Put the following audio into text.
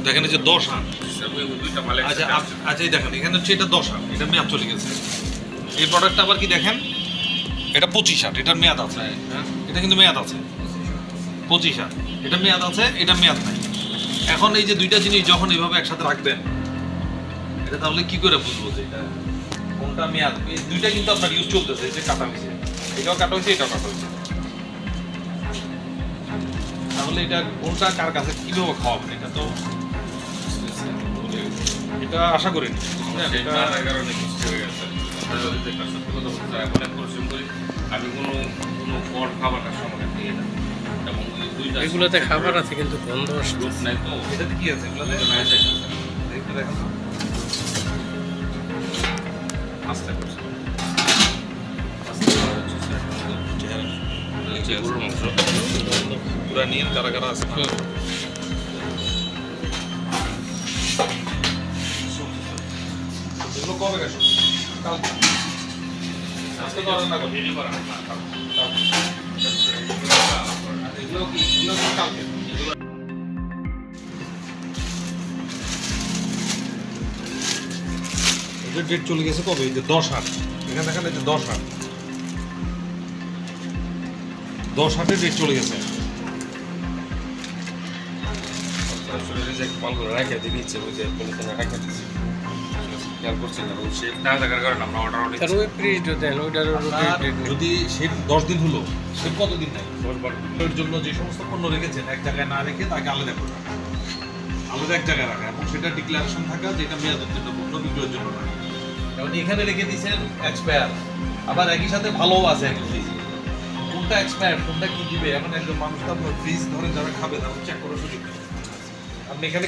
দেখেন এই যে 10 আট। আচ্ছা আচ্ছা এই দেখেন এখানে হচ্ছে এটা 10 আট, এটা মেয়াদ চলে গেছে। এই প্রোডাক্টটা আবার কি দেখেন, এটা 25 আট, এটার মেয়াদ আছে, এটা কিন্তু মেয়াদ আছে 25 আট, এটা মেয়াদ আছে, এটা মেয়াদ নাই। এখন এই যে দুইটা জিনিস যখন এইভাবে একসাথে রাখবেন, এটা তাহলে কি করে বুঝবো যে এটা কোনটা মেয়াদ? এই দুইটা কিন্তু আপনার ইউজ চলতেছে, এই যে কাটা হয়েছে, এটাও কাটা হয়েছে, এটাও কাটা হয়েছে। তাহলে এটা কোনটা কার কাছে কিভাবে খাওয়াবেন? এটা তো এটা আশা করি আমি কোনো পট খাবার কাস্টমারকে দিয়ে না, এবং এগুলোতে খাবার আছে কিন্তু গন্ধ আসছে নাই তো। এটাতে কি আছে? এগুলোতে দেখেন আস্তে করছে গরুর মাংস পুরা নিয়ে কারা কারা আছে না? এগুলো কবে গেছো? কালকে। আজকে তো রান্না করবো। এগুলো কি কালকে? এদের ডেট চলে গেছে কবে? এই যে 10 আট, এখানে দেখেন এই যে 10 আট, 10 আটের ডেট চলে গেছে। রেখে দিয়ে দিচ্ছে, ওই যে পলিথিনে রেখে দিচ্ছে, খেয়াল করছি না। ওই শেপ না থাকার কারণে আমরা অর্ডার তার ওই ফ্রিজটা দেন, ওইটার যদি সে 10 দিন হলো, সে কতদিন নাই? এর জন্য যে সমস্ত পণ্য রেখেছেন এক জায়গায় না রেখে তাকে আলাদা করে রাখা, আলাদা এক জায়গায় রাখা, এবং সেটা ডিক্লারেশন থাকা যে এটা মেয়াদ উত্তীর্ণ পণ্য বিক্রয়ের জন্য রাখা। এখন এখানে রেখে দিয়েছেন এক্সপায়ার, আবার একই সাথে ভালোও আছে ফ্রিজ, কোনটা এক্সপায়ার কোনটা কি দিবে? এখন একজন মানুষ তো আপনার ফ্রিজ ধরে যারা খাবে তারা চেক করে সুযোগ নেই। আপনি এখানে